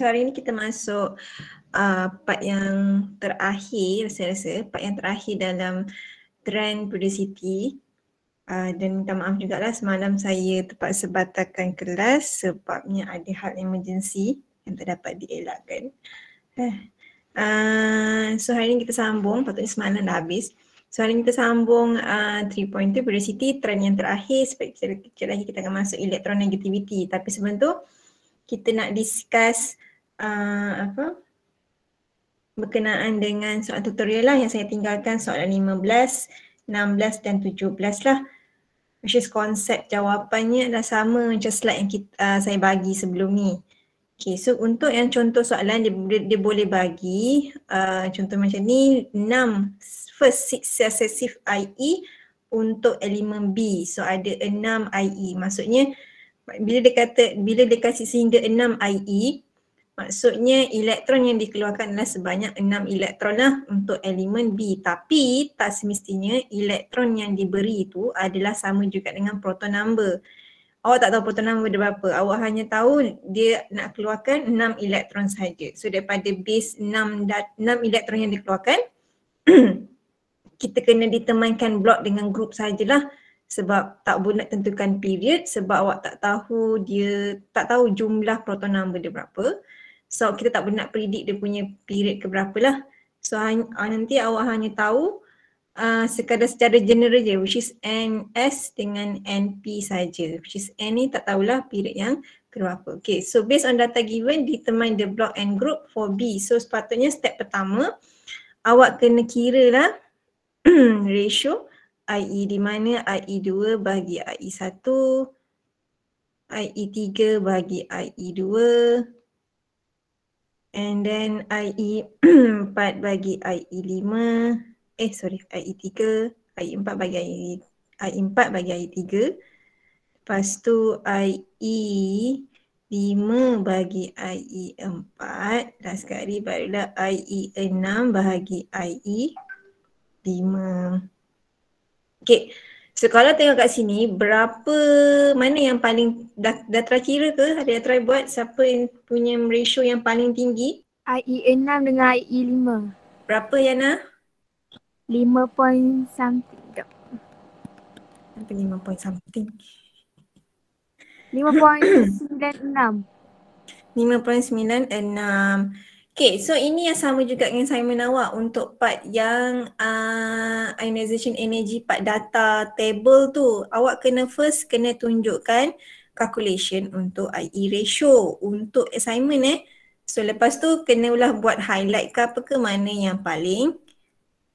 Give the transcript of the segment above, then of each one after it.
Hari ini kita masuk part yang terakhir, saya rasa part yang terakhir dalam trend periodicity. Dan minta maaf jugalah semalam saya terpaksa batalkan kelas sebabnya ada hal emergency yang tak dapat dielakkan. So hari ini kita sambung, patutnya semalam dah habis. So hari ini kita sambung 3.2 periodicity, trend yang terakhir. Sekejap lagi kita akan masuk electronegativity. Tapi sebelum tu kita nak discuss berkenaan dengan soalan tutorial lah yang saya tinggalkan, soalan 15, 16 dan 17 lah. Which is konsep jawapannya dah sama macam slide yang saya bagi sebelum ni. Okay, so untuk yang contoh soalan dia boleh bagi contoh macam ni 6 first 6 successive IE untuk elemen B. So ada 6 IE. Maksudnya bila dia kasih sehingga 6 IE, maksudnya elektron yang dikeluarkan adalah sebanyak 6 elektron lah untuk elemen B. Tapi tak semestinya elektron yang diberi itu adalah sama juga dengan proton number. Awak tak tahu proton number dia berapa. Awak hanya tahu dia nak keluarkan 6 elektron saja. So daripada base 6 elektron yang dikeluarkan, kita kena determinekan blok dengan group sajalah. Sebab tak boleh nak tentukan period sebab awak tak tahu jumlah proton number dia berapa. So kita tak boleh nak predict dia punya period ke berapa lah. So nanti awak hanya tahu sekadar secara general je, which is NS dengan NP saja. Which is N ni tak tahulah period yang ke berapa. Okay, so based on data given, determine the block and group for B. So sepatutnya step pertama, awak kena kira lah ratio IE di mana IE2 bagi IE1, IE3 bagi IE2, and then IE4 bagi IE5, IE3, IE4 bagi IE4 bagi IE3, lepas tu IE5 bagi IE4, dan sekali barulah IE6 bahagi IE5. Okay, so kalau tengok kat sini mana yang paling dah try kira ke? Ada yang try buat siapa yang punya ratio yang paling tinggi? IE6 dengan IE5. Berapa Yana? 5 point something. Sampai 5 point something. 5.96. 5.96. Okay, so ini yang sama juga dengan assignment awak untuk part yang ionization energy, part data table tu. Awak first kena tunjukkan calculation untuk IE ratio untuk assignment So lepas tu kenalah buat highlight ke apa ke mana yang paling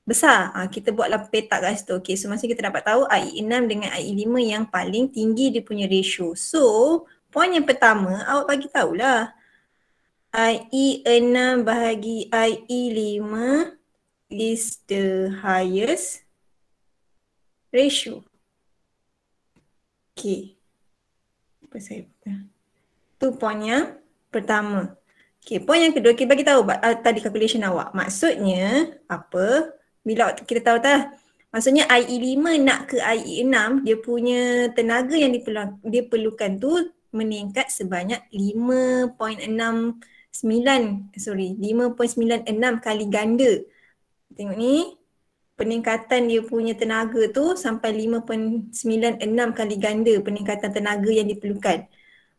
besar. Kita buatlah peta kat situ. Okay, so masa kita dapat tahu IE6 dengan IE5 yang paling tinggi dia punya ratio. So poin yang pertama awak bagi tahulah IE6 bahagi IE5 is the highest ratio. Okay. Apa saya buat? Tu poin yang pertama. Okay, poin yang kedua kita bagi tahu tadi calculation awak. Maksudnya apa? Bila kita tahu maksudnya IE5 nak ke IE6 dia punya tenaga yang dia perlukan tu meningkat sebanyak 5.96 kali ganda. Tengok ni, peningkatan dia punya tenaga tu sampai 5.96 kali ganda peningkatan tenaga yang diperlukan.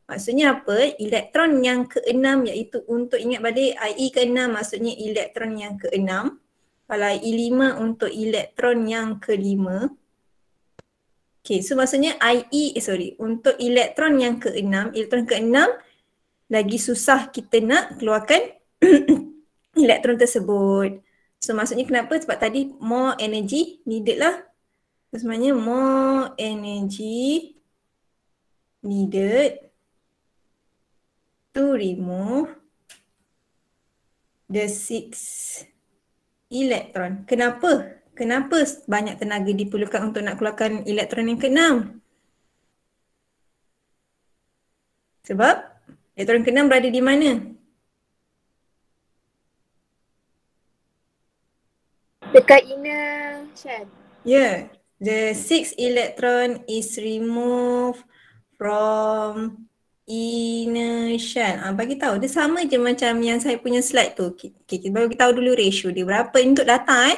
Maksudnya apa? Elektron yang ke-6 iaitu untuk ingat balik IE ke-6 maksudnya elektron yang ke-6. Kalau IE5 untuk elektron yang ke-5. Okay, so maksudnya untuk elektron yang ke-6, lagi susah kita nak keluarkan elektron tersebut. So maksudnya kenapa? Sebab tadi more energy needed lah. So, sebenarnya more energy needed to remove the 6 elektron. Kenapa? Kenapa banyak tenaga diperlukan untuk nak keluarkan elektron yang ke-6? Sebab elektron ke-6 berada di mana? Dekat inner shell. Yeah, the 6 electron is removed from inner shell. Bagi tahu dia sama je macam yang saya punya slide tu. Kita bagi tahu dulu ratio dia berapa untuk data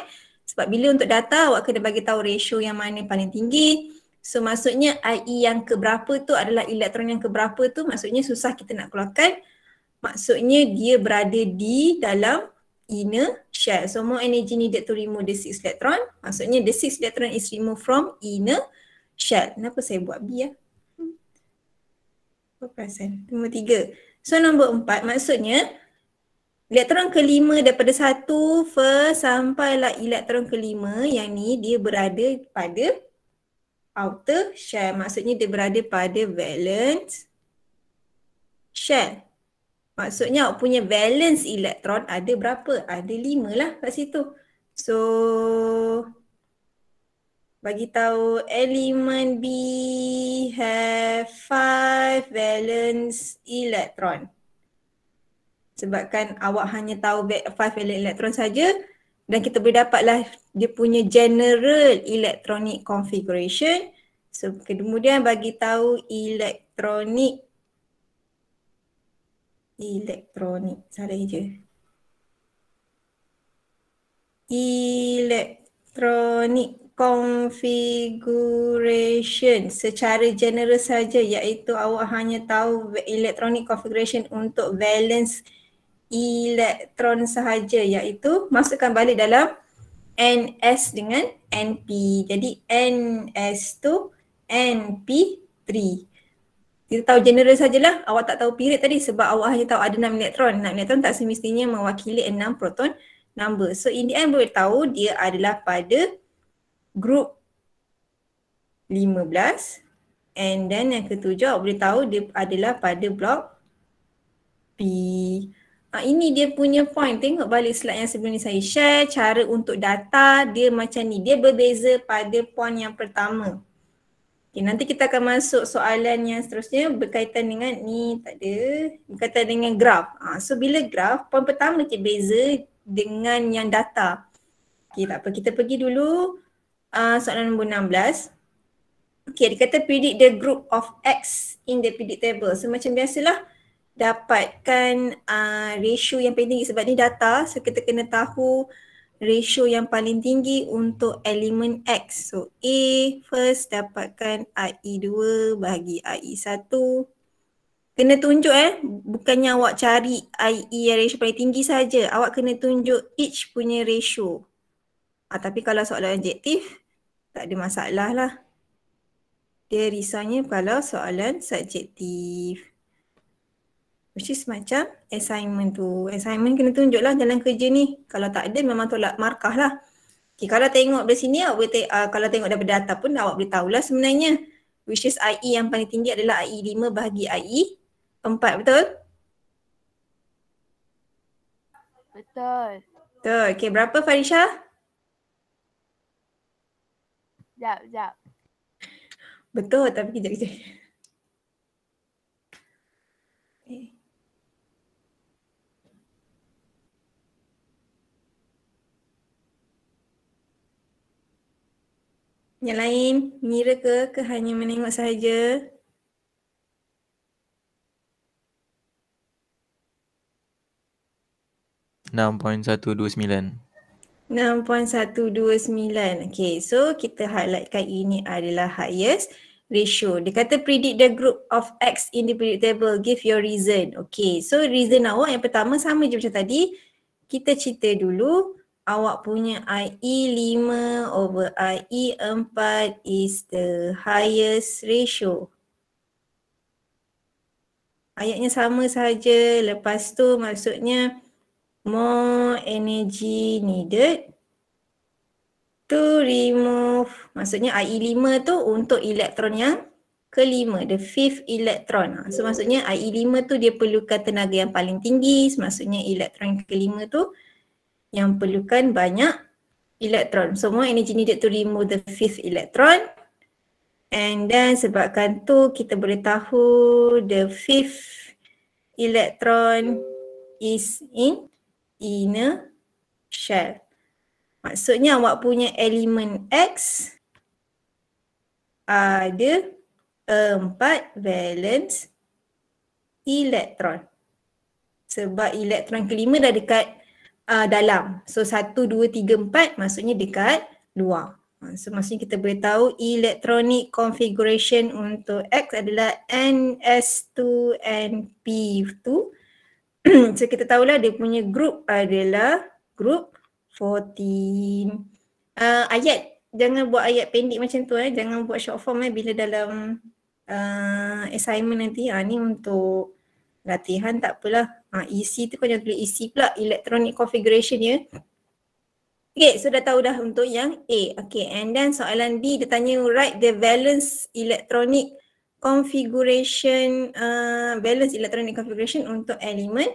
Sebab bila untuk data awak kena bagi tahu ratio yang mana paling tinggi. So maksudnya IE yang keberapa tu adalah elektron yang keberapa tu, maksudnya susah kita nak keluarkan. Maksudnya dia berada di dalam inner shell. So more energy needed to remove the 6 electron. Maksudnya the 6 electron is removed from inner shell. Kenapa saya buat B ya? Berapa perasan? Nombor 3. So nombor 4 maksudnya elektron kelima daripada 1 first sampailah elektron kelima, yang ni dia berada pada outer shell. Maksudnya dia berada pada valence shell. Maksudnya awak punya valence elektron ada berapa? Ada 5 lah kat situ. So bagi tahu elemen B have 5 valence electron. Sebabkan awak hanya tahu 5 valence electron saja dan kita boleh dapatlah dia punya general electronic configuration. So kemudian bagi tahu elektronik salah je. Electronic configuration secara general saja, iaitu awak hanya tahu electronic configuration untuk valence elektron sahaja, iaitu masukkan balik dalam NS dengan NP. Jadi NS tu NP3. Kita tahu general sajalah, awak tak tahu period tadi sebab awak hanya tahu ada 6 elektron. 6 elektron tak semestinya mewakili 6 proton number. So in the end boleh tahu dia adalah pada group 15 and then yang ketujuh awak boleh tahu dia adalah pada blok P. Ini dia punya point. Tengok balik slide yang sebelum ni saya share. Cara untuk data dia macam ni. Dia berbeza pada point yang pertama. Okay, nanti kita akan masuk soalan yang seterusnya berkaitan dengan ni, tak ada, berkaitan dengan graf. So bila graf, point pertama je beza dengan yang data. Okay, tak apa, kita pergi dulu soalan nombor 16. Okay, dia kata predict the group of X in the predict table. So macam biasalah, dapatkan ratio yang paling tinggi sebab ni data. So kita kena tahu ratio yang paling tinggi untuk elemen X. So A first dapatkan IE2 bahagi IE1. Kena tunjuk bukannya awak cari IE yang ratio paling tinggi saja. Awak kena tunjuk each punya ratio. Tapi kalau soalan objektif tak ada masalah lah. Dia risaunya kalau soalan subjektif. Which is macam assignment tu. Assignment kena tunjuk lah dalam kerja ni. Kalau tak ada memang tolak markah lah. Okay, kalau tengok dari sini awak boleh kalau tengok daripada data pun awak boleh tahulah sebenarnya. Which is IE yang paling tinggi adalah IE5 bahagi IE4, betul? Betul. Betul. Okay, berapa Farisha? Sekejap. Betul tapi kejap. Okay. Yang lain mengira ke hanya menengok sahaja? $6.129. 6.129. Okay, so kita highlightkan ini adalah highest ratio. Dia kata predict the group of X in the predict table. Give your reason. Okay, so reason awak yang pertama sama je macam tadi. Kita cerita dulu awak punya IE5 over IE4 is the highest ratio. Ayatnya sama saja. Lepas tu maksudnya more energy needed to remove. Maksudnya IE5 tu untuk elektron yang kelima, the fifth electron. So maksudnya IE5 tu dia perlukan tenaga yang paling tinggi. Maksudnya elektron yang kelima tu yang perlukan banyak elektron. So more energy needed to remove the fifth electron. And then sebabkan tu kita boleh tahu the fifth electron is in inner shell. Maksudnya awak punya elemen X ada 4 valence elektron. Sebab elektron kelima dah dekat dalam. So 1, 2, 3, 4 maksudnya dekat luar. So maksudnya kita boleh tahu electronic configuration untuk X adalah NS2NP2. So kita tahulah dia punya group adalah group 14. Ayat, jangan buat ayat pendek macam tu jangan buat short form bila dalam assignment nanti. Ni untuk latihan tak apalah. EC tu kau jangan tulis EC pula, electronic configuration ya. Okay, so dah tahu dah untuk yang A. Okay, and then soalan D dia tanya write the valence electronic configuration untuk elemen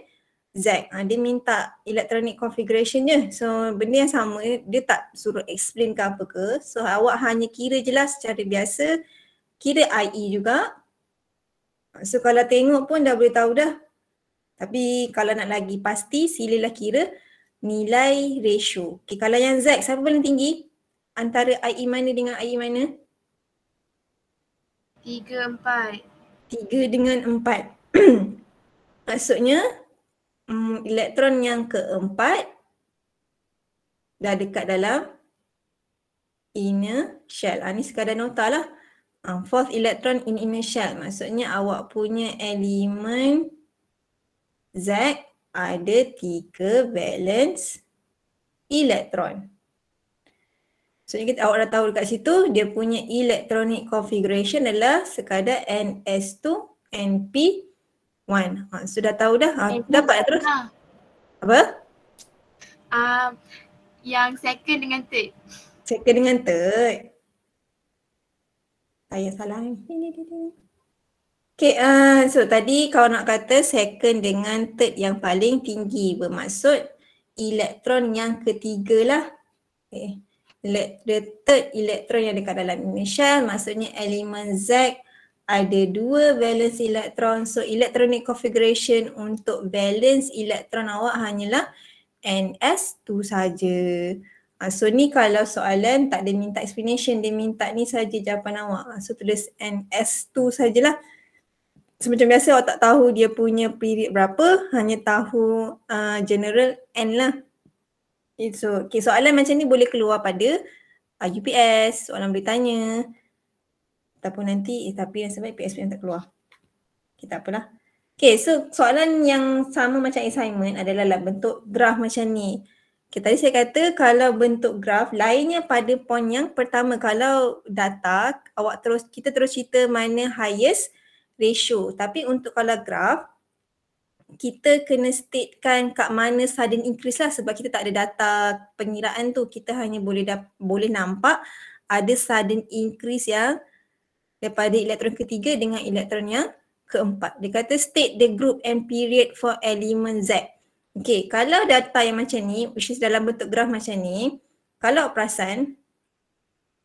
Z. Dia minta electronic configuration je. So benda yang sama, dia tak suruh explain ke apa ke. So awak hanya kira je lah secara biasa. Kira IE juga. So kalau tengok pun dah boleh tahu dah. Tapi kalau nak lagi pasti, silalah kira nilai ratio. Okay, kalau yang Z, siapa paling tinggi? Antara IE mana dengan IE mana? 3, 4. 3 dengan 4. Maksudnya elektron yang keempat dah dekat dalam inner shell. Ni sekadar nota lah. Fourth electron in inner shell. Maksudnya awak punya elemen Z ada 3 valence elektron. So awak dah tahu dekat situ dia punya electronic configuration adalah sekadar NS2NP1. Sudah tahu dah? Dapat terus? Apa? Yang second dengan third. Second dengan third. Saya salah ni. Okay, so tadi kau nak kata second dengan third yang paling tinggi, bermaksud elektron yang ketiga lah. Okay. The third elektron yang dekat dalam inner shell, maksudnya elemen Z ada 2 valence elektron. So electronic configuration untuk valence elektron awak hanyalah NS2 saja. So ni kalau soalan tak ada minta explanation, dia minta ni saja jawapan awak. So tulis NS2 sajalah. So macam biasa awak tak tahu dia punya period berapa, hanya tahu general N lah. So okay, soalan macam ni boleh keluar pada UPS, soalan boleh tanya. Ataupun nanti tapi yang sebab PSP yang tak keluar. Okay, tak apalah. Okay, so soalan yang sama macam assignment adalah dalam bentuk graf macam ni. Okay, tadi saya kata kalau bentuk graf, lainnya pada point yang pertama, kalau data kita terus cerita mana highest ratio. Tapi untuk kalau graf, kita kena statekan kat mana sudden increase lah, sebab kita tak ada data pengiraan tu. Kita hanya boleh nampak ada sudden increase yang daripada elektron ketiga dengan elektron yang keempat. Dia kata state the group and period for element Z. Okay, kalau data yang macam ni, which is dalam bentuk graf macam ni, kalau perasan,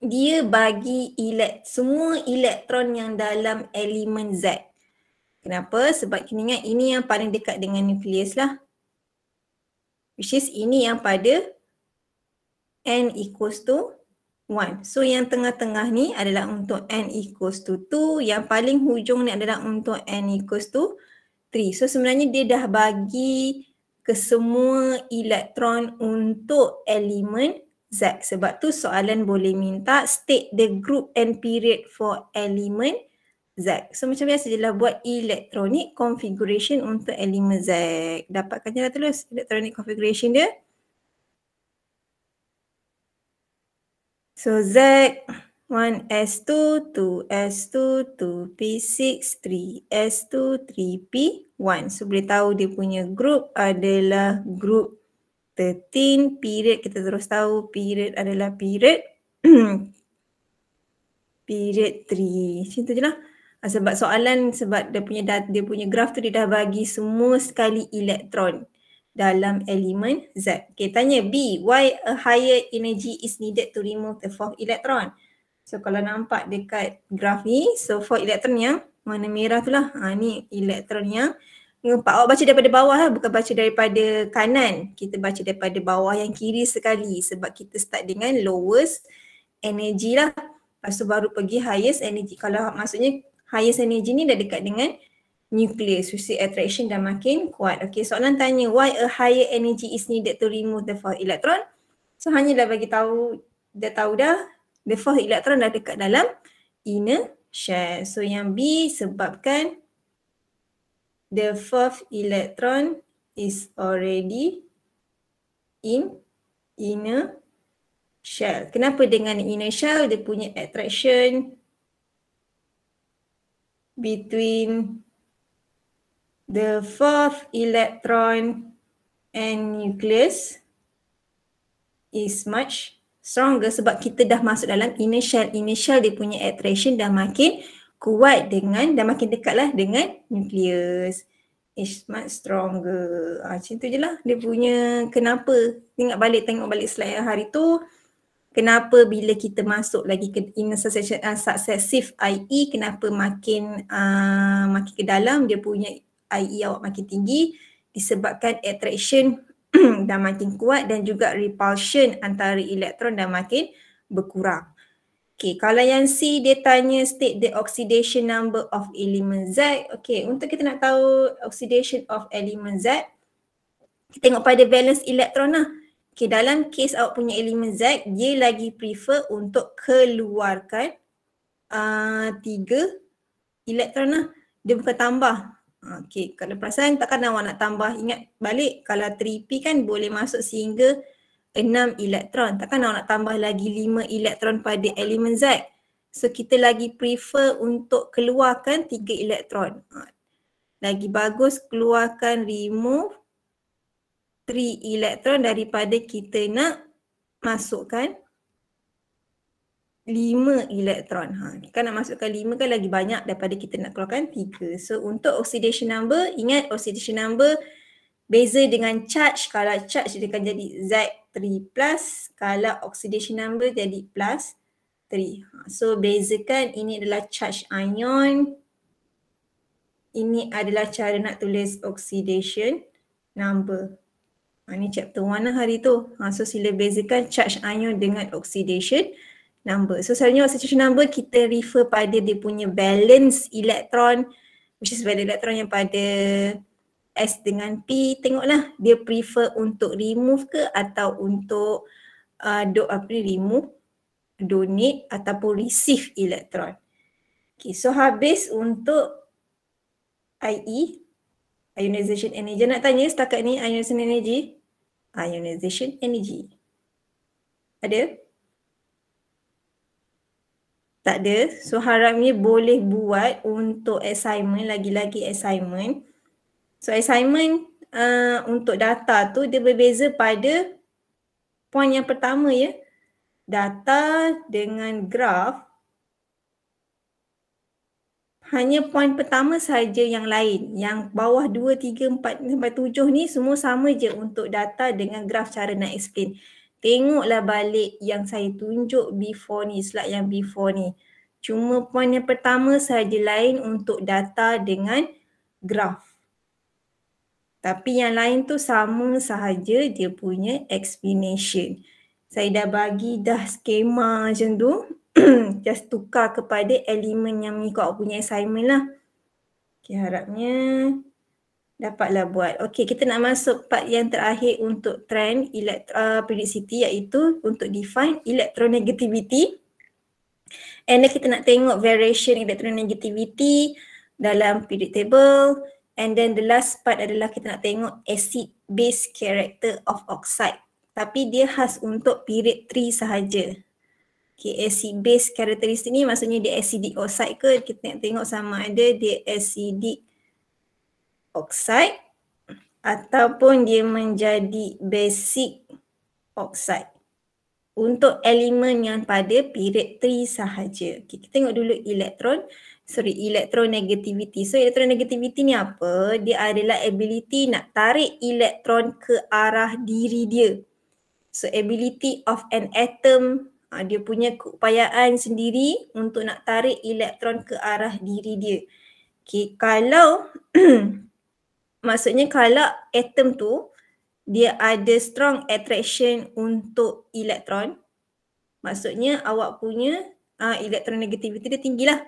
dia bagi semua elektron yang dalam elemen Z. Kenapa? Sebab kita ingat ini yang paling dekat dengan nukleus lah. Which is ini yang pada N equals to 1. So yang tengah-tengah ni adalah untuk N equals to 2. Yang paling hujung ni adalah untuk N equals to 3. So sebenarnya dia dah bagi ke semua elektron untuk elemen Z. Sebab tu soalan boleh minta state the group and period for element Z. So macam biasa je lah buat electronic configuration untuk elemen Z. Dapatkan je lah terus electronic configuration dia. So Z 1S2, 2S2, 2P6, 3S2, 3P1. So boleh tahu dia punya group adalah group 13. Period kita terus tahu period adalah period period 3. Macam tu je lah. Sebab soalan, sebab dia punya graf tu dia dah bagi semua sekali elektron dalam elemen Z. Okay, tanya B, why a higher energy is needed to remove the fourth electron? So kalau nampak dekat graf ni, so fourth electron yang warna merah tu lah. Ni elektron yang keempat. Awak baca daripada bawah lah, bukan baca daripada kanan. Kita baca daripada bawah yang kiri sekali, sebab kita start dengan lowest energy lah. Lepas tu baru pergi highest energy. Kalau maksudnya highest energy ni dah dekat dengan nucleus, which is attraction dah makin kuat. Okay, soalan tanya why a higher energy is needed to remove the fourth electron. So hanya dah bagi tahu, dah tahu dah the fourth electron dah dekat dalam inner shell. So yang B sebabkan the fourth electron is already in inner shell. Kenapa dengan inner shell? Dia punya attraction between the fourth electron and nucleus is much stronger sebab kita dah masuk dalam inner shell. Inner shell dia punya attraction dah makin kuat dengan, dah makin dekat lah dengan nucleus. Is much stronger. Macam tu je lah dia punya kenapa. Tengok balik slide hari tu. Kenapa bila kita masuk lagi ke inner successive IE, kenapa makin ke dalam dia punya IE awak makin tinggi, disebabkan attraction dah makin kuat dan juga repulsion antara elektron dah makin berkurang. Okay, kalau yang C dia tanya state the oxidation number of element Z. Okay, untuk kita nak tahu oxidation of element Z, kita tengok pada valence elektron lah. Okay, dalam case awak punya elemen Z, dia lagi prefer untuk keluarkan 3 elektron lah. Dia bukan tambah. Okay, kalau perasan takkan awak nak tambah. Ingat balik, kalau 3p kan boleh masuk sehingga 6 elektron. Takkan awak nak tambah lagi 5 elektron pada elemen Z. So kita lagi prefer untuk keluarkan 3 elektron. Lagi bagus keluarkan remove 3 elektron daripada kita nak masukkan 5 elektron. Kan nak masukkan 5 kan lagi banyak daripada kita nak keluarkan 3. So untuk oxidation number, ingat oxidation number beza dengan charge. Kalau charge dia akan jadi Z3+, kalau oxidation number jadi plus 3. So bezakan, ini adalah charge ion. Ini adalah cara nak tulis oxidation number. Ini chapter 1 lah hari tu. So sila bezakan charge ion dengan oxidation number. So selalunya oxidation number kita refer pada dia punya valence elektron, which is valence elektron yang pada S dengan P. Tengoklah dia prefer untuk remove ke atau untuk remove, donate ataupun receive elektron. Okay, so habis untuk IE, ionization energy. Nak tanya setakat ni ionization energy? Ionization energy. Ada? Tak ada. So harapnya boleh buat untuk assignment, lagi-lagi assignment. So assignment untuk data tu dia berbeza pada point yang pertama ya. Data dengan graf. Hanya point pertama sahaja yang lain. Yang bawah 2, 3, 4 sampai 7 ni semua sama je untuk data dengan graf cara nak explain. Tengoklah balik yang saya tunjuk before ni, slide yang before ni. Cuma point yang pertama sahaja lain untuk data dengan graf. Tapi yang lain tu sama sahaja dia punya explanation. Saya dah bagi dah skema macam tu. Just tukar kepada elemen yang mengikut awak punya assignment lah. Okay, harapnya dapatlah buat. Okay, kita nak masuk part yang terakhir untuk trend periodicity, iaitu untuk define electronegativity. And then kita nak tengok variation electronegativity dalam periodic table. And then the last part adalah kita nak tengok acid base character of oxide. Tapi dia khas untuk period 3 sahaja. Okay, acid base characteristic ni maksudnya dia acidic oxide ke? Kita nak tengok sama ada dia acidic oxide ataupun dia menjadi basic oxide. Untuk elemen yang pada period 3 sahaja. Okay, kita tengok dulu electronegativity. So electronegativity ni apa? Dia adalah ability nak tarik elektron ke arah diri dia. So ability of an atom, dia punya keupayaan sendiri untuk nak tarik elektron ke arah diri dia. Okay, kalau maksudnya kalau atom tu dia ada strong attraction untuk elektron, maksudnya awak punya electronegativity dia tinggilah.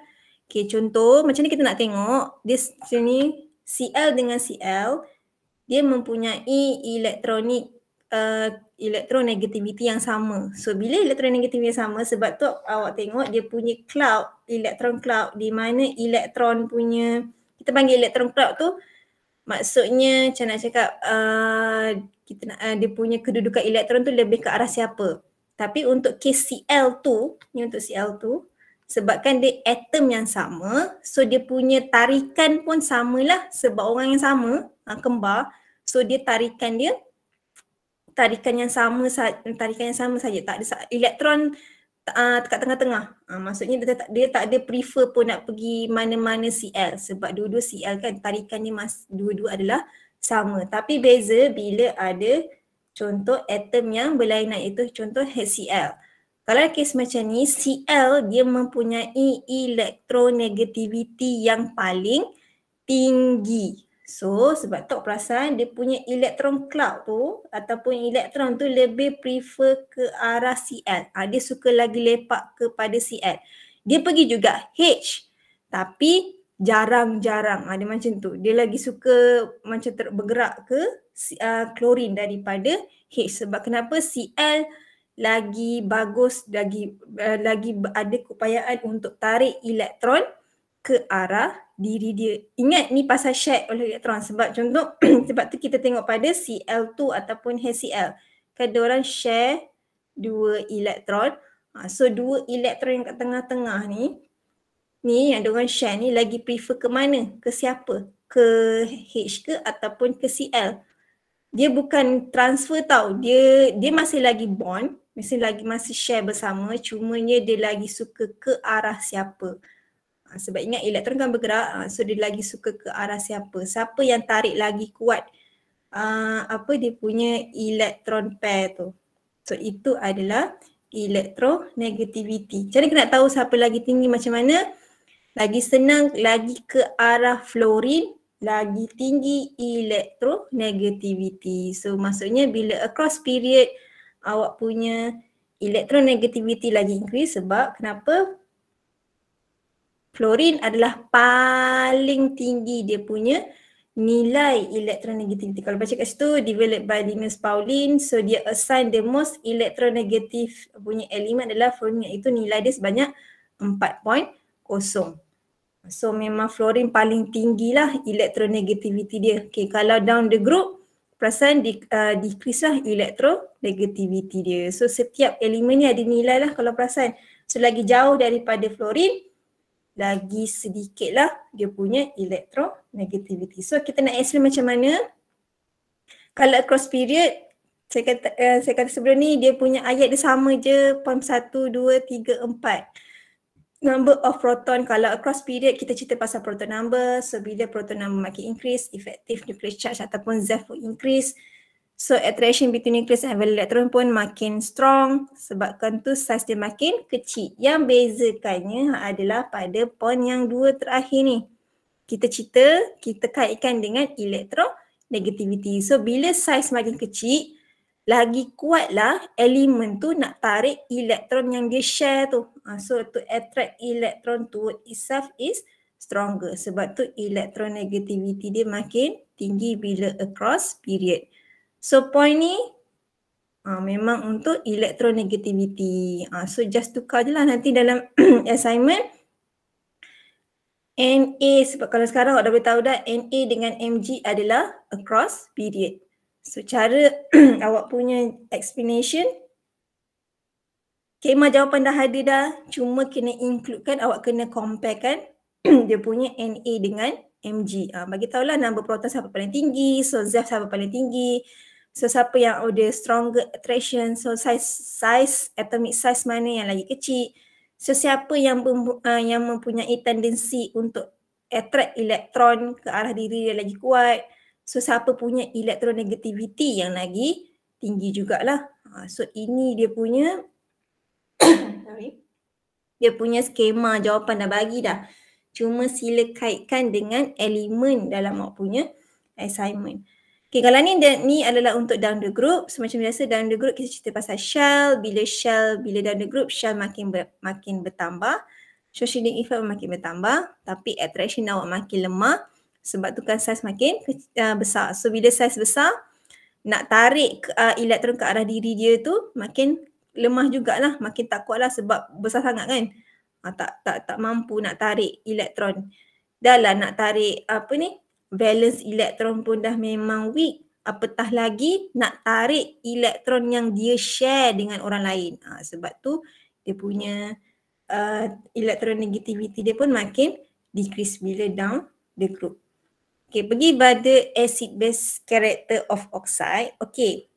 Okay, contoh macam ni kita nak tengok dia sini Cl dengan Cl dia mempunyai elektronegativity yang sama. So bila elektronegativity yang sama, sebab tu awak tengok dia punya cloud, elektron cloud, di mana elektron punya, kita panggil elektron cloud tu maksudnya macam nak cakap dia punya kedudukan elektron tu lebih ke arah siapa. Tapi untuk kes Cl2, ni untuk Cl2, sebabkan dia atom yang sama, so dia punya tarikan pun samalah sebab orang yang sama, kembar. So dia tarikan yang sama saja, tak ada elektron dekat tengah-tengah. Maksudnya dia tak ada prefer pun nak pergi mana-mana Cl, sebab dua-dua Cl kan tarikannya dua-dua adalah sama. Tapi beza bila ada contoh atom yang berlainan, iaitu contoh HCl. Kalau kes macam ni, Cl dia mempunyai elektronegativity yang paling tinggi. So sebab tu perasan dia punya elektron cloud tu ataupun elektron tu lebih prefer ke arah Cl. Dia suka lagi lepak kepada Cl. Dia pergi juga H tapi jarang-jarang. Dia macam tu. Dia lagi suka macam bergerak ke klorin daripada H. Sebab kenapa? Cl lagi bagus, lagi ada keupayaan untuk tarik elektron ke arah diri dia. Ingat ni pasal share oleh elektron, sebab contoh sebab tu kita tengok pada Cl2 ataupun HCl. Kan diorang share dua elektron. So dua elektron yang kat tengah-tengah ni yang diorang share ni lagi prefer ke mana? Ke siapa? Ke H ke ataupun ke Cl? Dia bukan transfer tau. Dia masih lagi bond, masih share bersama, cumanya dia lagi suka ke arah siapa. Sebab ingat elektron kan bergerak, so dia lagi suka ke arah siapa. Siapa yang tarik lagi kuat dia punya elektron pair tu. So itu adalah elektronegativity. Macam mana kita nak tahu siapa lagi tinggi macam mana? Lagi senang, lagi ke arah fluorine, lagi tinggi elektronegativity. So maksudnya bila across period awak punya elektronegativity lagi increase, sebab kenapa? Fluorine adalah paling tinggi dia punya nilai elektronegativity. Kalau baca kat situ, developed by Linus Pauling, so dia assign the most electronegative punya elemen adalah fluorine, iaitu nilai dia sebanyak 4.0. So memang fluorine paling tinggi lah elektronegativity dia. Okay, kalau down the group, perasan decrease lah elektronegativity dia. So setiap elemen ni ada nilai lah kalau perasan. So lagi jauh daripada fluorine, lagi sedikit lah dia punya elektronegativity. So kita nak explain macam mana. Kalau across period, saya kata sebelum ni dia punya ayat dia sama je, 1, 2, 3, 4. Number of proton. Kalau across period kita cerita pasal proton number. So bila proton number makin increase, effective nuclear charge ataupun ZEF will increase. So attraction between nucleus and valence electron pun makin strong, sebabkan tu size dia makin kecil. Yang bezakannya adalah pada point yang dua terakhir ni. Kita kaitkan dengan elektronegativity. So bila size makin kecil, lagi kuatlah elemen tu nak tarik elektron yang dia share tu. So to attract electron toward itself is stronger. Sebab tu elektronegativity dia makin tinggi bila across period. So point ni memang untuk elektronegativity. So just tukar je lah nanti dalam assignment. Na, sebab kalau sekarang awak dah boleh tahu dah, Na dengan Mg adalah across period. So cara awak punya explanation, kemah jawapan dah ada dah, cuma kena include kan, awak kena compare kan dia punya Na dengan Mg. Bagi tahulah number proton siapa paling tinggi, so ZEF siapa paling tinggi. So siapa yang ada stronger attraction, so size atomic size mana yang lagi kecil. So siapa yang mempunyai tendensi untuk attract elektron ke arah diri dia lagi kuat. So siapa punya elektronegativity yang lagi tinggi jugalah. So ini dia punya dia punya skema jawapan dah bagi dah. Cuma sila kaitkan dengan elemen dalam awak punya assignment. Okay, kalau ni adalah untuk down the group. So macam biasa down the group kita cerita pasal shell. Bila down the group, shell makin bertambah. So shielding effect makin bertambah tapi attraction awak makin lemah sebab tu kan saiz makin besar. So bila saiz besar, nak tarik elektron ke arah diri dia tu makin lemah jugalah, makin tak kuat lah sebab besar sangat kan. Tak mampu nak tarik elektron. Dah lah nak tarik valence elektron pun dah memang weak. Apatah lagi nak tarik elektron yang dia share dengan orang lain. Sebab tu dia punya electronegativity dia pun makin decrease bila down the group. Okay, pergi pada acid base character of oxide. Okay,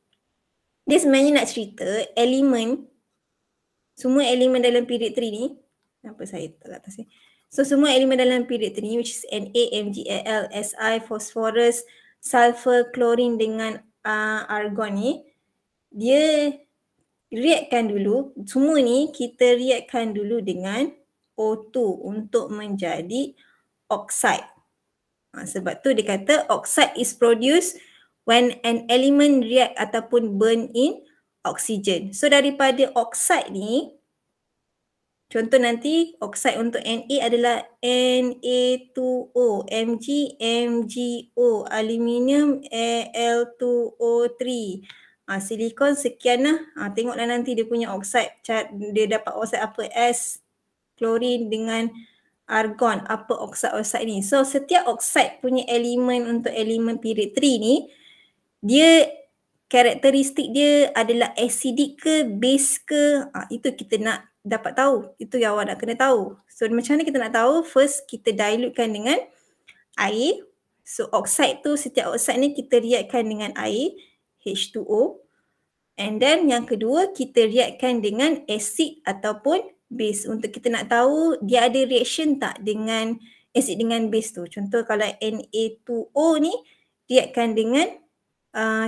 dia sebenarnya nak cerita elemen, semua elemen dalam period 3 ni, apa saya letak kat atas ni. So semua elemen dalam period 3 ni which is Na, Mg, Al, Si, phosphorus, sulfur, chlorine dengan argon ni, dia reaktkan dulu, semua ni kita reaktkan dulu dengan O2 untuk menjadi oxide. Sebab tu dia kata oxide is produced when an element react ataupun burn in oxygen. So daripada oxide ni, contoh nanti oxide untuk Na adalah Na2O, Mg, MgO, aluminium Al2O3. Silikon sekian lah. Tengoklah nanti dia punya oxide, dia dapat oxide apa, S, klorin dengan argon, apa oxide ni. So setiap oxide punya elemen untuk elemen period 3 ni, dia karakteristik dia adalah acidic ke, base ke, itu kita nak dapat tahu. Itu yang awak nak kena tahu. So macam mana kita nak tahu? First kita dilutekan dengan air. So oxide tu, setiap oxide ni kita reaktkan dengan air, H2O. And then yang kedua kita reaktkan dengan acid ataupun base untuk kita nak tahu dia ada reaction tak dengan acid dengan base tu. Contoh kalau Na2O ni reaktkan dengan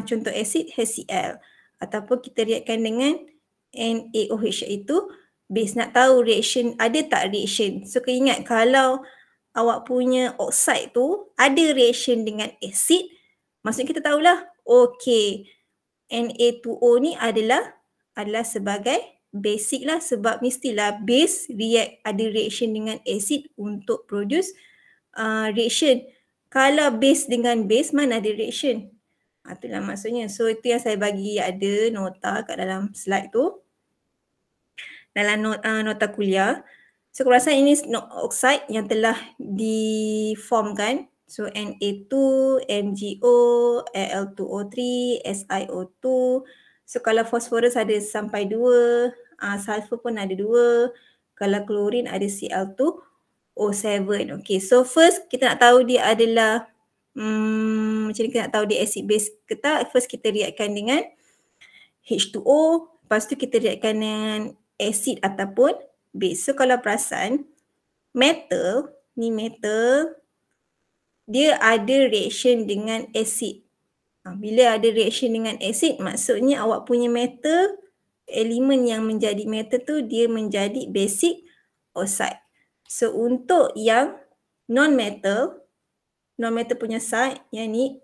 contoh acid HCl ataupun kita reaktkan dengan NaOH iaitu base. Nak tahu reaction, ada tak reaction. So kena ingat kalau awak punya oxide tu ada reaction dengan acid, maksudnya kita tahulah okay, Na2O ni adalah sebagai basic lah sebab mestilah base ada reaction dengan acid untuk produce reaction. Kalau base dengan base mana ada reaction? Itulah maksudnya. So itu yang saya bagi ada nota kat dalam slide tu. Dalam nota kuliah. So kurasan ini oxide yang telah diformkan. So Na2, MgO, Al2O3, SiO2. So kalau phosphorus ada sampai 2, sulfur pun ada 2. Kalau klorin ada Cl2O7. Okay, so first kita nak tahu dia adalah macam ni kita nak tahu dia acid base ke tak. First kita reaktkan dengan H2O. Lepas tu kita reaktkan dengan acid ataupun base. So kalau perasan metal, ni metal, dia ada reaction dengan acid. Bila ada reaction dengan acid, maksudnya awak punya metal, elemen yang menjadi metal tu dia menjadi basic oxide. So untuk yang non-metal punya side, yang ni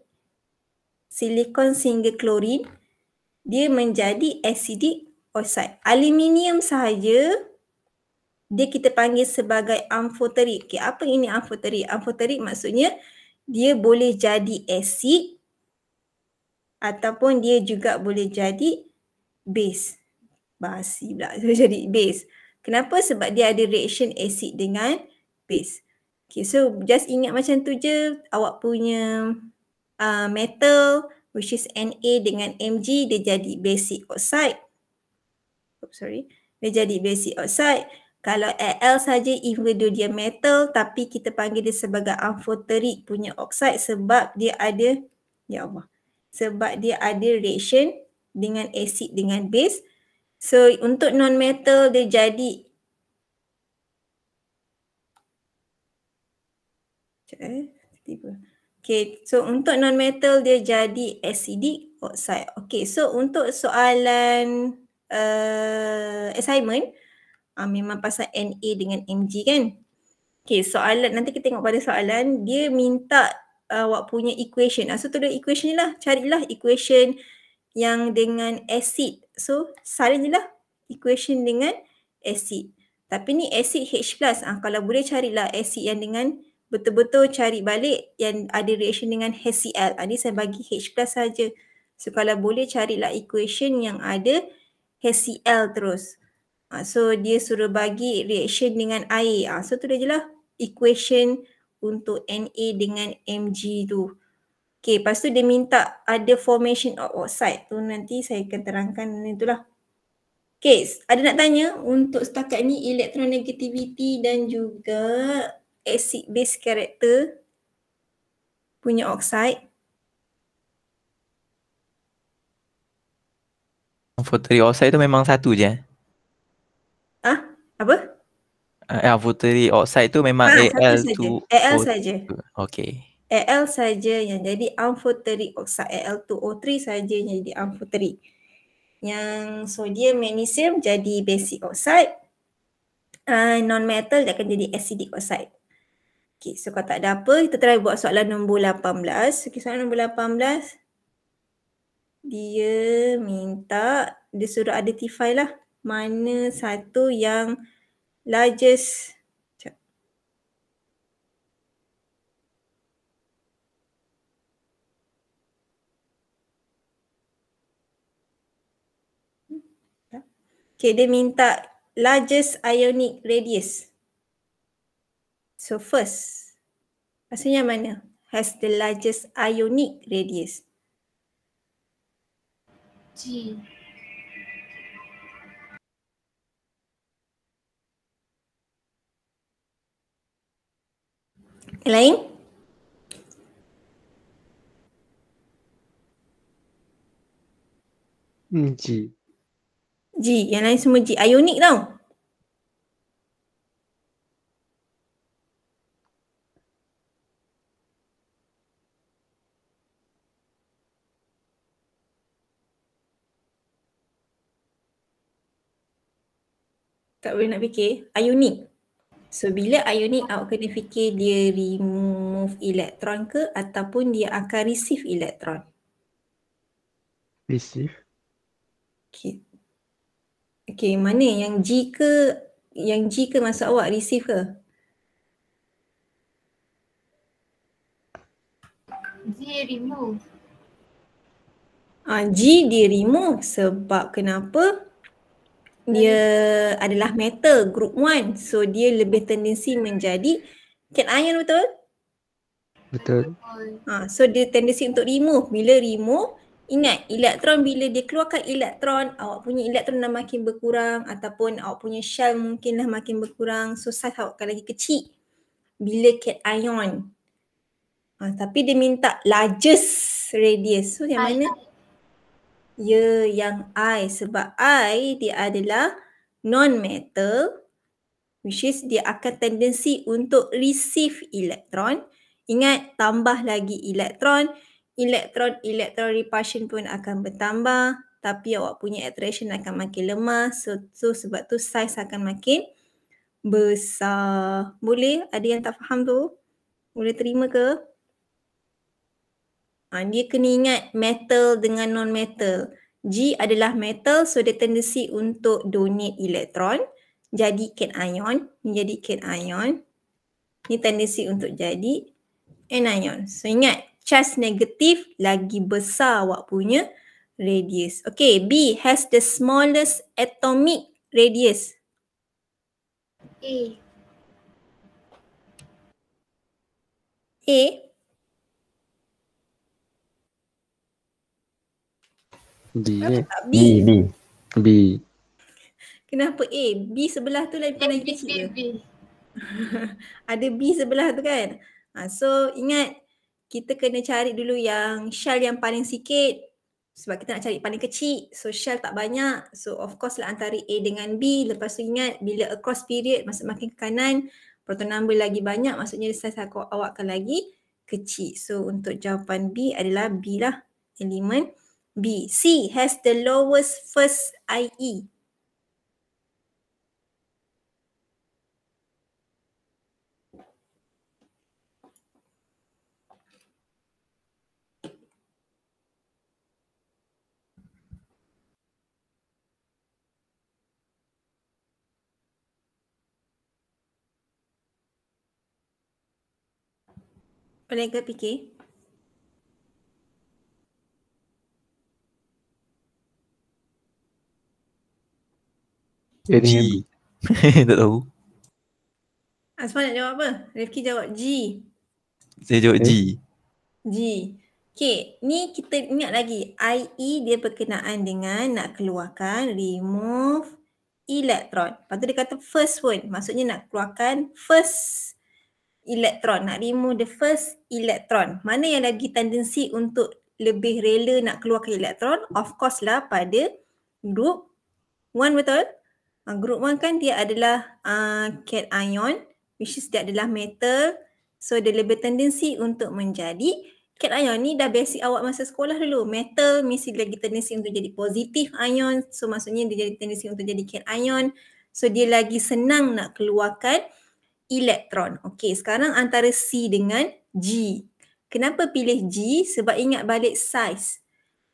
silikon sehingga klorin, dia menjadi acidic oxide. Aluminium sahaja dia kita panggil sebagai amphoteric. Okay, apa ini amphoteric? Amphoteric maksudnya dia boleh jadi acid ataupun dia juga boleh jadi base. Basi pula jadi base. Kenapa? Sebab dia ada reaction acid dengan base. Okay, so just ingat macam tu je. Awak punya metal which is Na dengan Mg dia jadi basic oxide. Dia jadi basic oxide. Kalau Al saja even though dia metal tapi kita panggil dia sebagai amphoteric punya oxide sebab dia ada, ya Allah, sebab dia ada reaction dengan acid dengan base. So untuk non-metal dia jadi okay, so untuk non-metal dia jadi acidic oxide. Okay, so untuk soalan assignment memang pasal Na dengan Mg kan. Okay, soalan nanti kita tengok pada soalan dia minta awak punya equation. So tu ada equation ni lah, carilah equation yang dengan acid. So salin je lah equation dengan acid. Tapi ni asid H+. Kalau boleh carilah asid yang dengan betul-betul cari balik yang ada reaction dengan HCl. Ni saya bagi H+ saja. So kalau boleh carilah equation yang ada HCl terus. So dia suruh bagi reaction dengan air. So tu je lah equation untuk Na dengan Mg tu. Okay, lepas tu dia minta ada formation of oxide tu, nanti saya akan terangkan itulah. Okay, ada nak tanya untuk setakat ni electronegativity dan juga acid base character punya oxide. Amphoteric oxide tu memang satu je. Apa? Amphoteric oxide tu memang Satu saja. Al Al2O. saja. Okay. Al saja yang jadi amphoteric oxide. Al2O3 saja yang jadi amphoteric. Yang sodium magnesium jadi basic oxide. Non-metal dia akan jadi acidic oxide. Okay, so kalau tak ada apa, kita try buat soalan nombor 18. Okay, soalan nombor 18. Dia minta, dia suruh identify lah mana satu yang largest. Okay, dia minta largest ionic radius. So first, rasanya mana? Has the largest ionic radius. G. Yang lain? G. G, yang lain semua G. Ionic tau. Tak boleh nak fikir. Ionic. So bila ionic, awak kena fikir dia remove elektron ke ataupun dia akan receive elektron. Receive. Okay. Okay, mana yang G ke? Yang G ke maksud awak receive ke? G remove. G dia remove sebab kenapa? Dia adalah metal group 1. So dia lebih tendensi menjadi cation, betul? Betul. So dia tendensi untuk remove. Bila remove, ingat elektron bila dia keluarkan elektron, awak punya elektron dah makin berkurang ataupun awak punya shell mungkin dah makin berkurang. So size awak akan lagi kecil bila cation. Tapi dia minta largest radius. So yang mana? Ya, yang I. Sebab I dia adalah non-metal, which is dia akan tendensi untuk receive elektron. Ingat, tambah lagi elektron, elektron repulsion pun akan bertambah, tapi awak punya attraction akan makin lemah. So sebab tu size akan makin besar. Boleh? Ada yang tak faham tu? Boleh terima ke? Dia kena ingat metal dengan non-metal. G adalah metal, so dia tendensi untuk donate elektron. Jadi cation, menjadi cation. Ni tendensi untuk jadi anion. So ingat, charge negatif lagi besar awak punya radius. Okay, B has the smallest atomic radius. A. A. B. B. B. Kenapa A? B sebelah tu lagi lagi kecil ke? B. Ada B sebelah tu kan? So ingat, kita kena cari dulu yang shell yang paling sikit sebab kita nak cari paling kecil. So shell tak banyak. So of course lah antara A dengan B. Lepas tu ingat bila across period maksud makin ke kanan, proton number lagi banyak, maksudnya size awak akan lagi kecil. So untuk jawapan B adalah B lah. Elemen B. C has the lowest first IE. Boleh ke fikir? A dengan B. G. Tak tahu. Asma nak jawab apa? Rifki jawab G. Saya jawab G. G. Okay, ni kita ingat lagi. IE dia berkenaan dengan nak keluarkan, remove elektron. Lepas tu dia kata first one. Maksudnya nak keluarkan first elektron. Nak remove the first elektron. Mana yang lagi tendensi untuk lebih rela nak keluarkan elektron? Of course lah pada group 1, betul? Group 1 kan dia adalah cation, which is dia adalah metal. So dia lebih tendensi untuk menjadi cation. Ni dah basic awak masa sekolah dulu. Metal mesti lagi tendensi untuk jadi positif ion. So maksudnya dia jadi tendensi untuk jadi cation. So dia lagi senang nak keluarkan elektron. Okey, sekarang antara C dengan G. Kenapa pilih G? Sebab ingat balik size.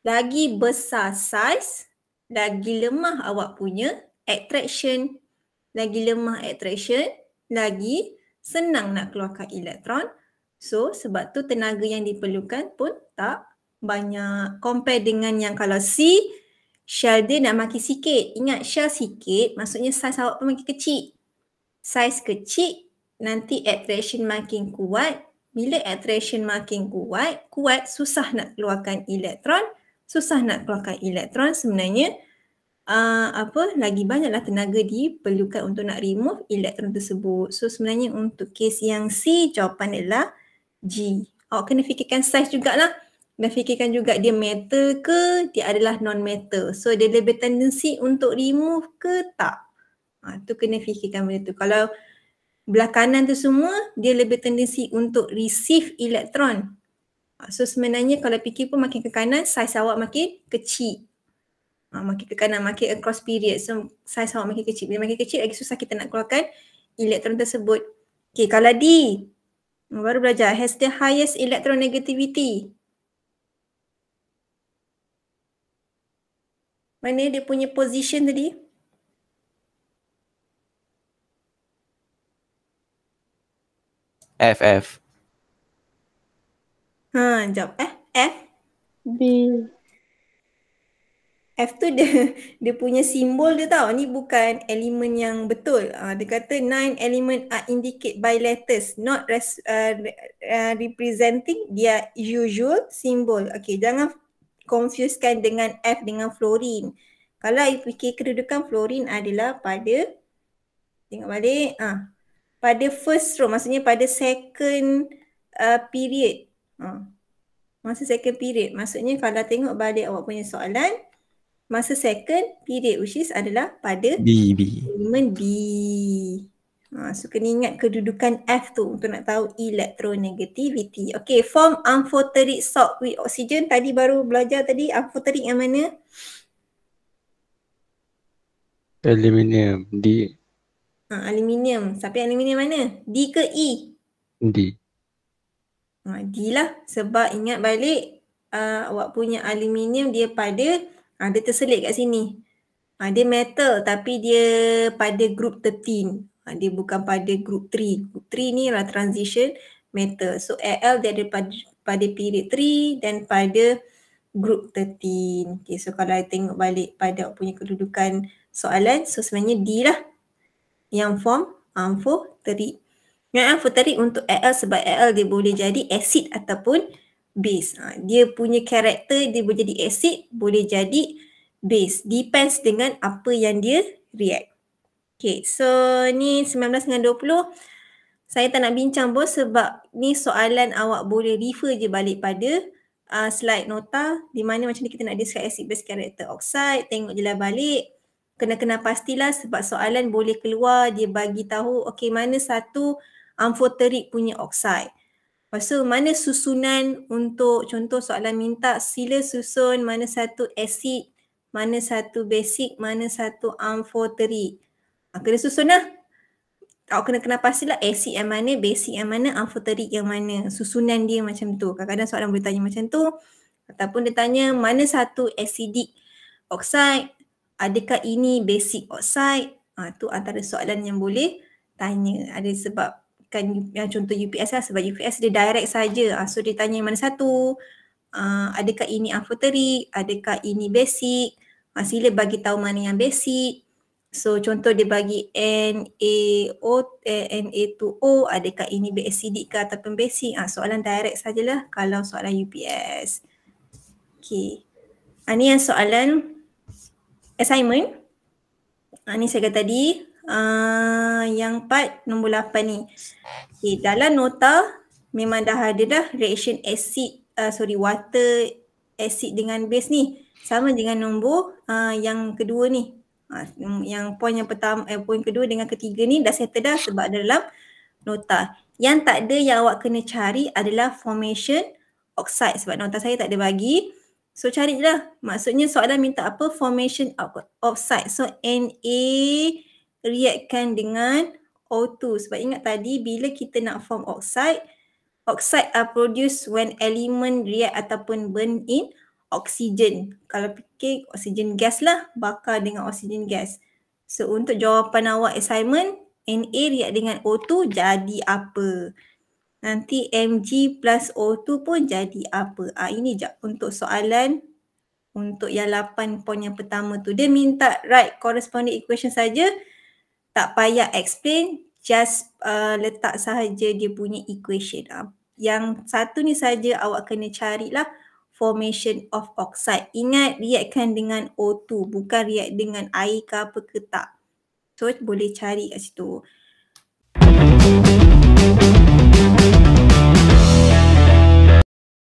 Lagi besar size, lagi lemah awak punya attraction. Lagi lemah attraction, lagi senang nak keluarkan elektron. So sebab tu tenaga yang diperlukan pun tak banyak. Compare dengan yang kalau C, shell dia nak makin sikit. Ingat shell sikit maksudnya saiz awak pun makin kecil. Saiz kecil, nanti attraction makin kuat. Bila attraction makin kuat, susah nak keluarkan elektron. Susah nak keluarkan elektron sebenarnya lagi banyaklah tenaga diperlukan untuk nak remove elektron tersebut. So sebenarnya untuk kes yang C, jawapan adalah G. Awak kena fikirkan saiz jugalah. Dan fikirkan juga dia metal ke, dia adalah non-metal. So dia lebih tendensi untuk remove ke tak. Tu kena fikirkan benda tu. Kalau belah kanan tu semua, dia lebih tendensi untuk receive elektron. So sebenarnya kalau fikir pun makin ke kanan, saiz awak makin kecil. Makin ke kanan, makin across period. So saiz awak makin kecil. Bila makin kecil, lagi susah kita nak keluarkan elektron tersebut. Okay, kalau D, baru belajar, has the highest electronegativity. Mana dia punya position tadi? F. Jawab F. B. F tu dia punya simbol dia tau. Ni bukan elemen yang betul. Dia kata 9 element are indicate by letters, not representing their usual symbol. Okay, jangan confusekan dengan F dengan fluorine. Kalau I fikir kedudukan fluorine adalah pada, tengok balik, pada first row, maksudnya pada second period. Masa second period, maksudnya kalau tengok balik awak punya soalan, masa second period which is adalah pada B. elemen B. So kena ingat kedudukan F tu untuk nak tahu electronegativity. Okay, form amphoteric salt with oxygen. Tadi baru belajar tadi, amphoteric yang mana? Aluminium. D. Aluminium. Siapa yang aluminium mana? D ke E? D. D lah. Sebab ingat balik awak punya aluminium dia pada, dia terselit kat sini. Dia metal tapi dia pada group 13. Dia bukan pada group 3. Group 3 ni adalah transition metal. So Al dia ada pada period 3 dan pada group 13. Okay, so kalau I tengok balik pada awak punya kedudukan soalan, so sebenarnya D lah yang form amphoteric. Yang amphoteric untuk Al sebab Al dia boleh jadi acid ataupun base. Dia punya karakter dia boleh jadi acid, boleh jadi base. Depends dengan apa yang dia react. Okay, so ni 19 dengan 20. Saya tak nak bincang bos sebab ni soalan awak boleh refer je balik pada slide nota di mana macam ni kita nak describe acid base character oxide. Tengok je lah balik. Kena pastilah sebab soalan boleh keluar dia bagi tahu okay mana satu amphoteric punya oxide. Lepas tu mana susunan untuk contoh soalan minta sila susun mana satu acid, mana satu basic, mana satu amphoteric. Kena susun lah. Awak kena pastilah acid yang mana, basic yang mana, amphoteric yang mana. Susunan dia macam tu. Kadang-kadang soalan boleh tanya macam tu. Ataupun dia tanya mana satu acidic oxide, adakah ini basic oxide. Tu antara soalan yang boleh tanya. Ada sebab bukan yang contoh UPS lah, sebab UPS dia direct saja. So dia tanya mana satu, adakah ini amphoteric, adakah ini basic, sila bagi tahu mana yang basic. So contoh dia bagi Na2O, adakah ini acidic ke ataupun basic. Soalan direct sajalah kalau soalan UPS. Okay. Ni yang soalan assignment. Ni saya kata tadi. Yang part nombor 8 ni. Okay, dalam nota memang dah ada dah reaction water acid dengan base ni. Sama dengan nombor yang kedua ni. Yang poin yang pertama, poin kedua dengan ketiga ni dah settle dah sebab dalam nota. Yang tak ada yang awak kena cari adalah formation oxide sebab nota saya tak ada bagi. So cari je lah. Maksudnya soalan minta apa? Formation oxide. So Na reaction dengan O2. Sebab ingat tadi bila kita nak form oxide are produced when element react ataupun burn in oxygen. Kalau fikir oxygen gas lah, bakar dengan oxygen gas. So untuk jawapan awak assignment, Na react dengan O2 jadi apa? Nanti Mg plus O2 pun jadi apa? Ini je untuk soalan untuk yang 8 poin yang pertama tu. Dia minta write corresponding equation saja. Tak payah explain, just letak sahaja dia punya equation. Yang satu ni saja awak kena carilah formation of oxide. Ingat reaction dengan O2, bukan react dengan air ke apa ke tak. So boleh cari kat situ.